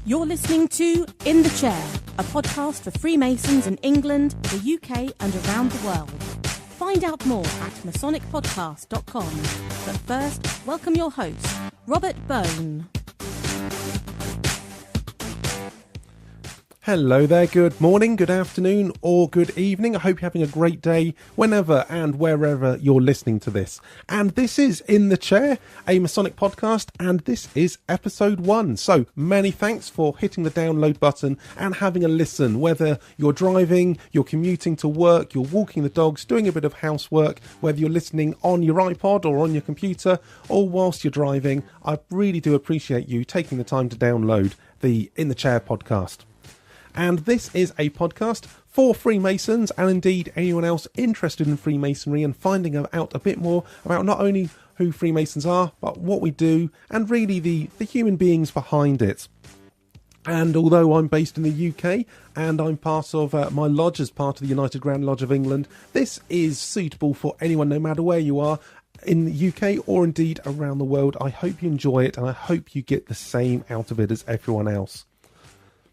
You're listening to In the Chair, a podcast for Freemasons in England, the UK and around the world. Find out more at masonicpodcast.com. But first, welcome your host, Robert Bone. Hello there, good morning, good afternoon or good evening. I hope you're having a great day whenever and wherever you're listening to this. And this is In the Chair, a Masonic podcast, and this is episode 1. So many thanks for hitting the download button and having a listen, whether you're driving, you're commuting to work, you're walking the dogs, doing a bit of housework, whether you're listening on your iPod or on your computer or whilst you're driving. I really do appreciate you taking the time to download the In the Chair podcast. And this is a podcast for Freemasons and indeed anyone else interested in Freemasonry and finding out a bit more about not only who Freemasons are, but what we do and really the human beings behind it. And although I'm based in the UK and I'm part of my lodge as part of the United Grand Lodge of England, this is suitable for anyone no matter where you are in the UK or indeed around the world. I hope you enjoy it and I hope you get the same out of it as everyone else.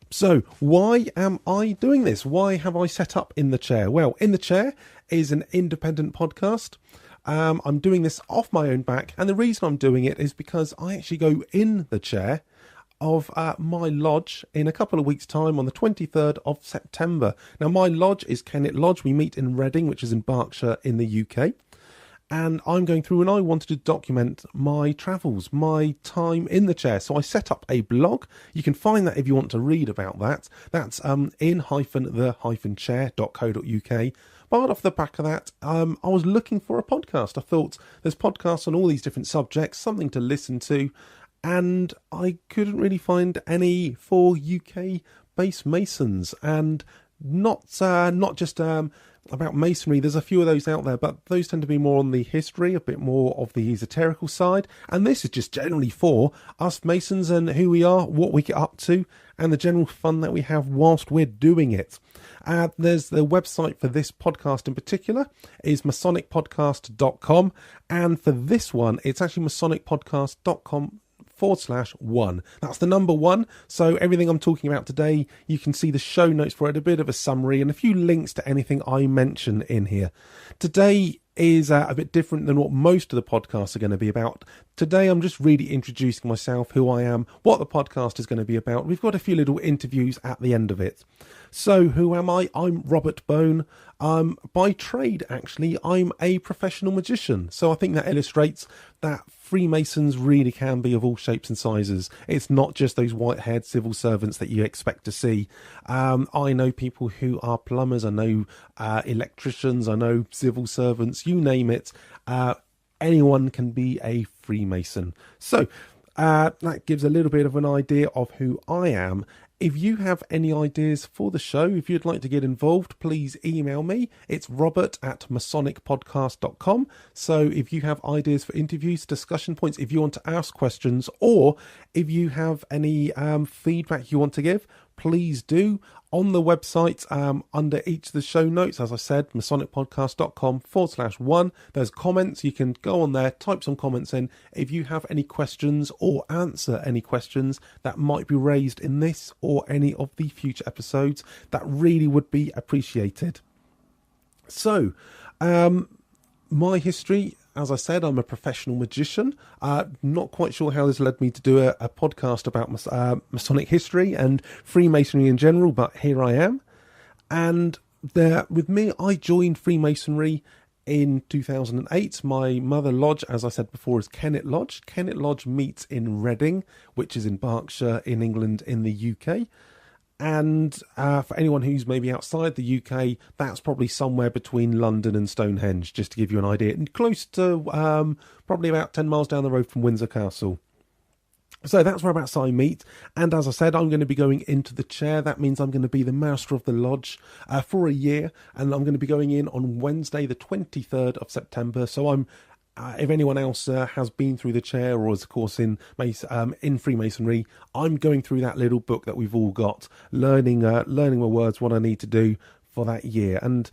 So, why am I doing this? Why have I set up In the Chair? Well, In the Chair is an independent podcast. I'm doing this off my own back, and the reason I'm doing it is because I actually go in the chair of my lodge in a couple of weeks' time on the 23rd of September. Now, my lodge is Kennet Lodge. We meet in Reading, which is in Berkshire in the UK. And I'm going through and I wanted to document my travels, my time in the chair. So I set up a blog. You can find that if you want to read about that. That's in-the-chair.co.uk. But off the back of that, I was looking for a podcast. I thought there's podcasts on all these different subjects, something to listen to. And I couldn't really find any for UK-based Masons. And not just about masonry. There's a few of those out there, but those tend to be more on the history, a bit more of the esoterical side. And this is just generally for us Masons and who we are, what we get up to, and the general fun that we have whilst we're doing it. There's the website for this podcast in particular is masonicpodcast.com. And for this one, it's actually masonicpodcast.com/1. That's the number 1. So everything I'm talking about today, you can see the show notes for it, a bit of a summary and a few links to anything I mention in here. Today is a bit different than what most of the podcasts are going to be about. Today I'm just really introducing myself, who I am, what the podcast is going to be about. We've got a few little interviews at the end of it. So who am I? I'm Robert Bone. By trade, actually, I'm a professional magician. So I think that illustrates that Freemasons really can be of all shapes and sizes. It's not just those white-haired civil servants that you expect to see. I know people who are plumbers, I know electricians, I know civil servants, you name it. Anyone can be a Freemason. So that gives a little bit of an idea of who I am. If you have any ideas for the show, if you'd like to get involved, please email me. It's robert@masonicpodcast.com. So if you have ideas for interviews, discussion points, if you want to ask questions, or if you have any feedback you want to give, please do. On the website, under each of the show notes, as I said, masonicpodcast.com/1, there's comments. You can go on there, type some comments in. If you have any questions or answer any questions that might be raised in this or any of the future episodes, that really would be appreciated. So, my history, as I said, I'm a professional magician. Not quite sure how this led me to do a podcast about Masonic history and Freemasonry in general, but here I am. And with me, I joined Freemasonry in 2008. My mother lodge, as I said before, is Kennet Lodge. Kennet Lodge meets in Reading, which is in Berkshire in England in the UK. And for anyone who's maybe outside the UK, that's probably somewhere between London and Stonehenge, just to give you an idea. And close to probably about 10 miles down the road from Windsor Castle. So that's whereabouts I meet. And as I said, I'm going to be going into the chair. That means I'm going to be the master of the lodge for a year. And I'm going to be going in on Wednesday, the 23rd of September. So I'm if anyone else has been through the chair or is, of course, in Freemasonry, I'm going through that little book that we've all got, learning my words, what I need to do for that year. And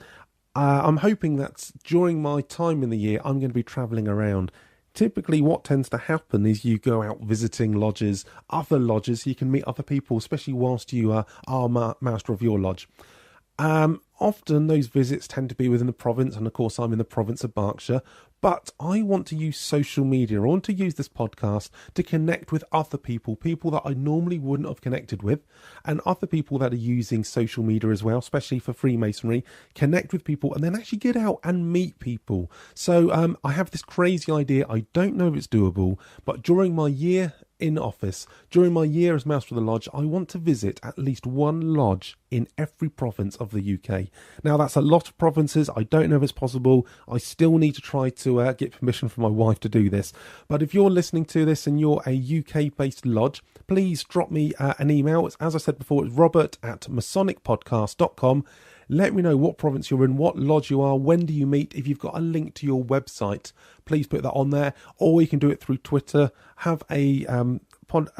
I'm hoping that during my time in the year, I'm going to be travelling around typically what tends to happen is you go out visiting lodges, other lodges, you can meet other people, especially whilst you are master of your lodge. Often those visits tend to be within the province, and of course I'm in the province of Berkshire, but I want to use social media. I want to use this podcast to connect with other people that I normally wouldn't have connected with, and other people that are using social media as well, especially for Freemasonry. Connect with people and then actually get out and meet people. So I have this crazy idea. I don't know if it's doable, but during my year in office, during my year as Master of the Lodge, I want to visit at least one lodge in every province of the UK. Now, that's a lot of provinces. I don't know if it's possible. I still need to try to get permission from my wife to do this. But if you're listening to this and you're a UK-based lodge, please drop me an email. As I said before, it's robert@masonicpodcast.com. Let me know what province you're in, what lodge you are, when do you meet. If you've got a link to your website, please put that on there, or you can do it through Twitter. Have a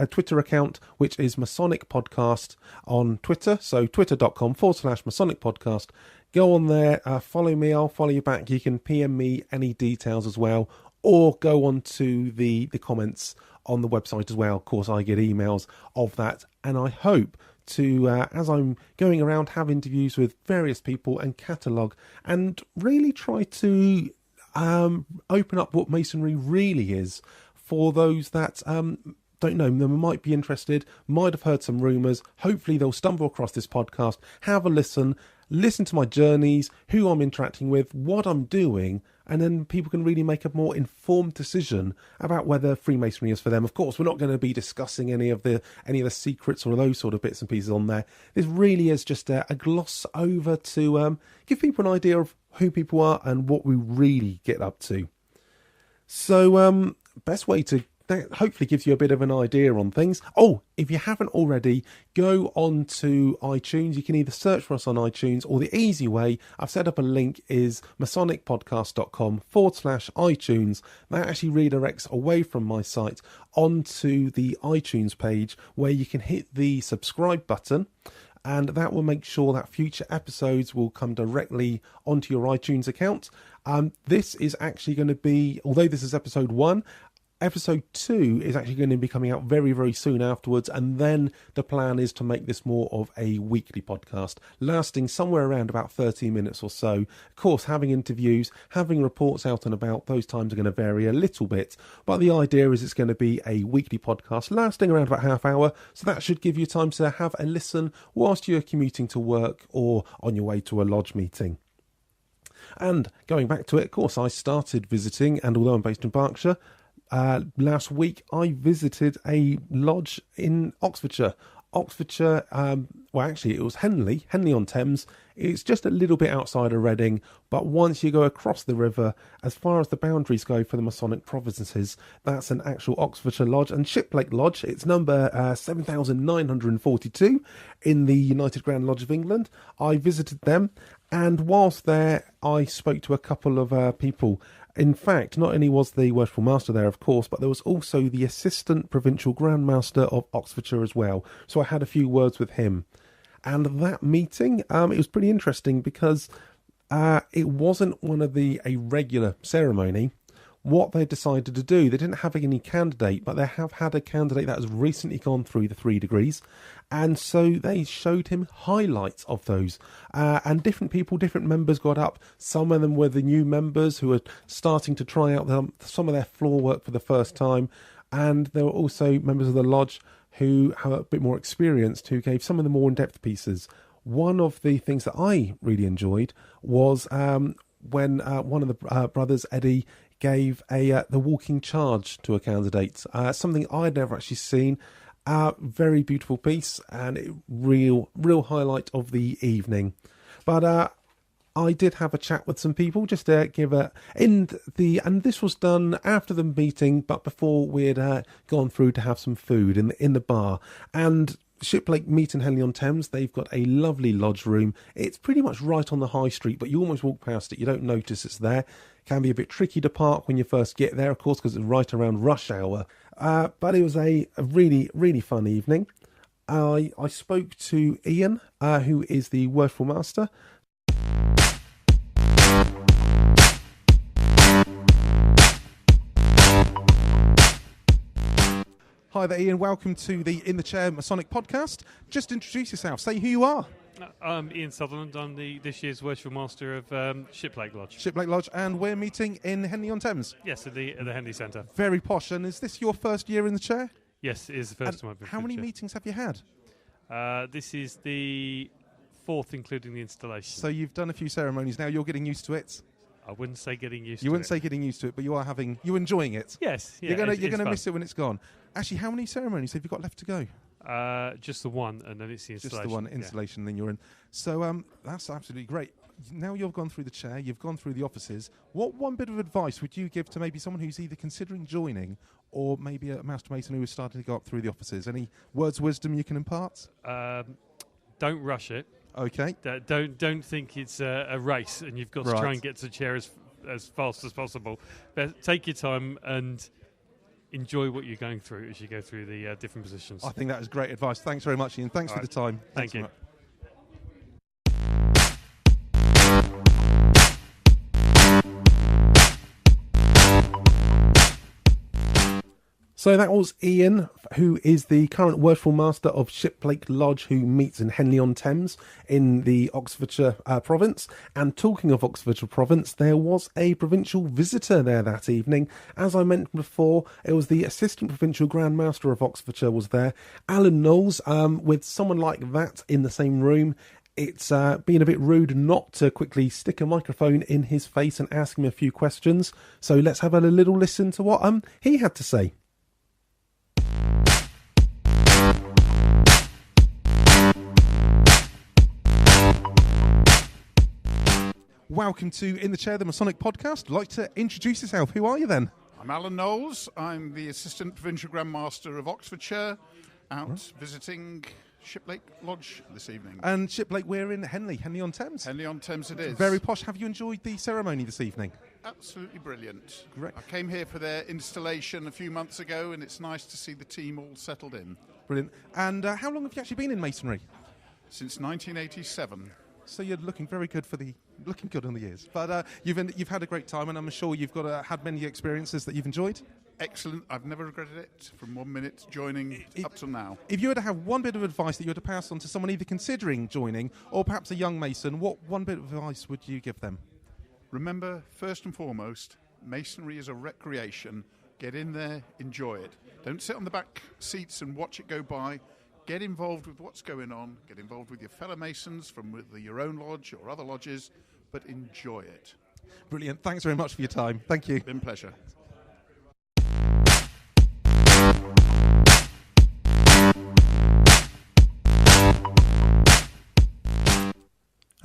Twitter account, which is Masonic Podcast on Twitter. So twitter.com/Masonic Podcast. Go on there, follow me, I'll follow you back. You can PM me any details as well, or go on to the comments on the website as well. Of course, I get emails of that, and I hope to, as I'm going around, have interviews with various people and catalogue and really try to open up what Masonry really is for those that don't know them, might be interested, might have heard some rumours. Hopefully they'll stumble across this podcast, have a listen to my journeys, who I'm interacting with, what I'm doing, and then people can really make a more informed decision about whether Freemasonry is for them. Of course, we're not going to be discussing any of the secrets or those sort of bits and pieces on there. This really is just a gloss over to give people an idea of who people are and what we really get up to. So, best way to that hopefully gives you a bit of an idea on things. Oh, if you haven't already, go on to iTunes. You can either search for us on iTunes, or the easy way, I've set up a link, is masonicpodcast.com/iTunes. That actually redirects away from my site onto the iTunes page, where you can hit the subscribe button, and that will make sure that future episodes will come directly onto your iTunes account. This is actually going to be, although this is episode 1, Episode 2 is actually going to be coming out very, very soon afterwards, and then the plan is to make this more of a weekly podcast, lasting somewhere around about 30 minutes or so. Of course, having interviews, having reports out and about, those times are going to vary a little bit, but the idea is it's going to be a weekly podcast lasting around about half hour, so that should give you time to have a listen whilst you're commuting to work or on your way to a lodge meeting. And going back to it, of course, I started visiting, and although I'm based in Berkshire, last week I visited a lodge in Oxfordshire. Well, actually, it was Henley-on-Thames. It's just a little bit outside of Reading, but once you go across the river, as far as the boundaries go for the Masonic provinces, that's an actual Oxfordshire lodge. And Shiplake Lodge, it's number 7,942 in the United Grand Lodge of England. I visited them, and whilst there, I spoke to a couple of people. In fact, not only was the Worshipful Master there, of course, but there was also the Assistant Provincial Grand Master of Oxfordshire as well. So I had a few words with him. And that meeting, it was pretty interesting because it wasn't a regular ceremony. What they decided to do, they didn't have any candidate, but they have had a candidate that has recently gone through the 3 degrees. And so they showed him highlights of those. And different people, different members got up. Some of them were the new members who were starting to try out some of their floor work for the first time. And there were also members of the lodge who have a bit more experienced, who gave some of the more in-depth pieces. One of the things that I really enjoyed was when one of the brothers, Eddie, gave the walking charge to a candidate. Something I'd never actually seen. Very beautiful piece, and real highlight of the evening. But I did have a chat with some people just to give and this was done after the meeting, but before we'd gone through to have some food in the bar. And Shiplake Meet in Henley-on-Thames, they've got a lovely lodge room. It's pretty much right on the high street, but you almost walk past it, you don't notice it's there. Can be a bit tricky to park when you first get there, of course, because it's right around rush hour. But it was a really, really fun evening. I spoke to Ian, who is the Worshipful Master. Hi there, Ian. Welcome to the In the Chair Masonic podcast. Just introduce yourself. Say who you are. I'm Ian Sutherland. I'm this year's Worshipful Master of Shiplake Lodge. Shiplake Lodge, and we're meeting in Henley-on-Thames. Yes, at the Henley Centre. Very posh. And is this your first year in the chair? Yes, it is the first time I've been. How many meetings have you had? This is the fourth, including the installation. So you've done a few ceremonies now. You're getting used to it. I wouldn't say getting used to it. You wouldn't say getting used to it, but you're enjoying it. Yes, yeah, you're gonna fun. miss it when it's gone. Actually, how many ceremonies have you got left to go? Just the one, and then it's the installation. Just the one installation, then you're in. So that's absolutely great. Now you've gone through the chair, you've gone through the offices. What one bit of advice would you give to maybe someone who's either considering joining or maybe a Master Mason who is starting to go up through the offices? Any words of wisdom you can impart? Don't rush it. Okay. Don't think it's a race and you've got to try and get to the chair as fast as possible. But take your time and enjoy what you're going through as you go through the different positions. I think that is great advice. Thanks very much, Ian. Thanks for the time. Thank you. So that was Ian, who is the current Worshipful Master of Shiplake Lodge, who meets in Henley-on-Thames in the Oxfordshire province. And talking of Oxfordshire province, there was a provincial visitor there that evening. As I mentioned before, it was the Assistant Provincial Grand Master of Oxfordshire was there, Alan Knowles. With someone like that in the same room, it's been a bit rude not to quickly stick a microphone in his face and ask him a few questions. So let's have a little listen to what he had to say. Welcome to In the Chair, the Masonic podcast. I'd like to introduce yourself. Who are you then? I'm Alan Knowles. I'm the Assistant Provincial Grand Master of Oxfordshire, visiting Shiplake Lodge this evening. And Shiplake, we're in Henley-on-Thames. Henley-on-Thames it is. Very posh. Have you enjoyed the ceremony this evening? Absolutely brilliant. Great. I came here for their installation a few months ago, and it's nice to see the team all settled in. Brilliant. And how long have you actually been in Masonry? Since 1987. So you're looking very good looking good on the ears. But you've had a great time, and I'm sure you've had many experiences that you've enjoyed. Excellent. I've never regretted it from 1 minute joining up till now. If you were to have one bit of advice that you were to pass on to someone either considering joining or perhaps a young Mason, what one bit of advice would you give them? Remember, first and foremost, Masonry is a recreation. Get in there, enjoy it. Don't sit on the back seats and watch it go by. Get involved with what's going on. Get involved with your fellow Masons from your own lodge or other lodges, but enjoy it. Brilliant. Thanks very much for your time. Thank you. Been a pleasure.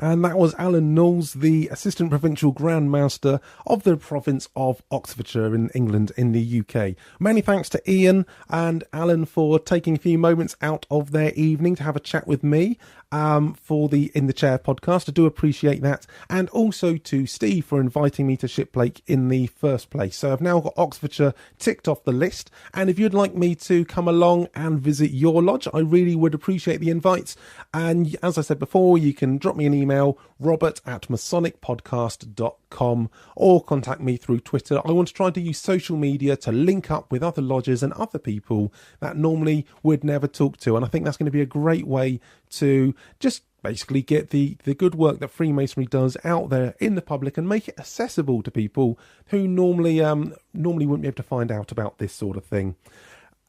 And that was Alan Knowles, the Assistant Provincial Grand Master of the province of Oxfordshire in England, in the UK. Many thanks to Ian and Alan for taking a few moments out of their evening to have a chat with me for the In the Chair podcast. I do appreciate that. And also to Steve for inviting me to Shiplake in the first place. So I've now got Oxfordshire ticked off the list. And if you'd like me to come along and visit your lodge, I really would appreciate the invites. And as I said before, you can drop me an email, robert@masonicpodcast.com, or contact me through Twitter. I want to try to use social media to link up with other lodges and other people that normally would never talk to. And I think that's going to be a great way to just basically get the good work that Freemasonry does out there in the public and make it accessible to people who normally wouldn't be able to find out about this sort of thing.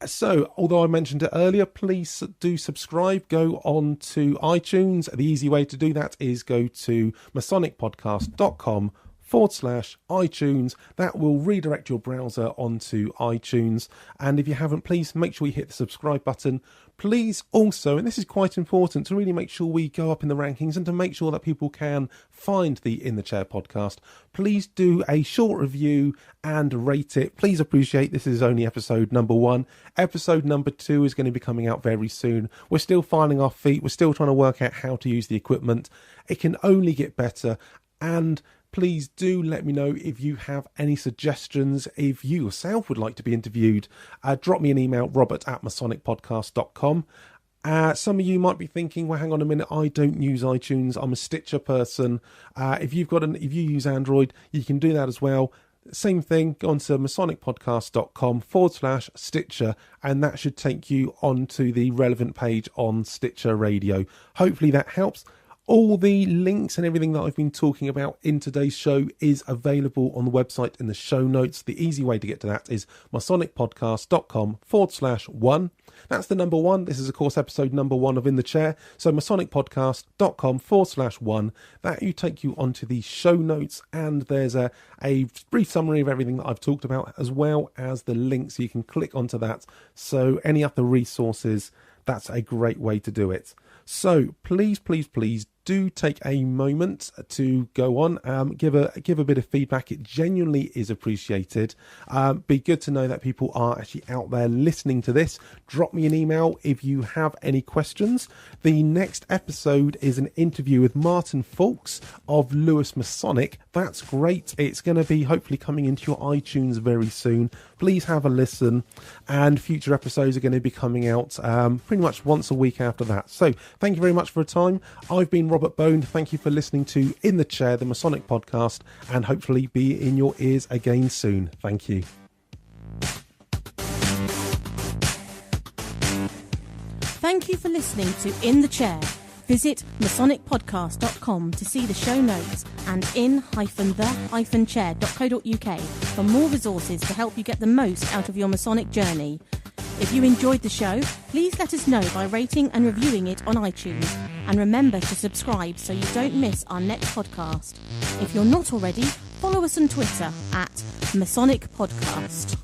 So, although I mentioned it earlier, please do subscribe. Go on to iTunes. The easy way to do that is go to masonicpodcast.com/iTunes. That will redirect your browser onto iTunes. And if you haven't, please make sure you hit the subscribe button. Please also, and this is quite important, to really make sure we go up in the rankings and to make sure that people can find the In the Chair podcast, please do a short review and rate it. Please appreciate this is only episode number 1. Episode number 2 is going to be coming out very soon. We're still finding our feet. We're still trying to work out how to use the equipment. It can only get better. And please do let me know if you have any suggestions. If you yourself would like to be interviewed, drop me an email, robert@masonicpodcast.com. Some of you might be thinking, well, hang on a minute, I don't use iTunes. I'm a Stitcher person. If you use Android, you can do that as well. same thing, go on to masonicpodcast.com/Stitcher, and that should take you onto the relevant page on Stitcher Radio. Hopefully that helps. All the links and everything that I've been talking about in today's show is available on the website in the show notes. The easy way to get to that is masonicpodcast.com/1. That's the number 1. This is, of course, episode number 1 of In the Chair. So masonicpodcast.com/1. That will take you onto the show notes, and there's a brief summary of everything that I've talked about, as well as the links. You can click onto that. So any other resources, that's a great way to do it. So please do take a moment to go on, give a bit of feedback. It genuinely is appreciated. Be good to know that people are actually out there listening to this. Drop me an email if you have any questions. The next episode is an interview with Martin Fawkes of Lewis Masonic. That's great. It's going to be hopefully coming into your iTunes very soon. Please have a listen, and future episodes are going to be coming out pretty much once a week after that. So thank you very much for your time. I've been Robert Bone. Thank you for listening to In the Chair, the Masonic podcast, and hopefully be in your ears again soon. Thank you. Thank you for listening to In the Chair. Visit masonicpodcast.com to see the show notes and in-the-chair.co.uk for more resources to help you get the most out of your Masonic journey. If you enjoyed the show, please let us know by rating and reviewing it on iTunes. And remember to subscribe so you don't miss our next podcast. If you're not already, follow us on Twitter at Masonic Podcast.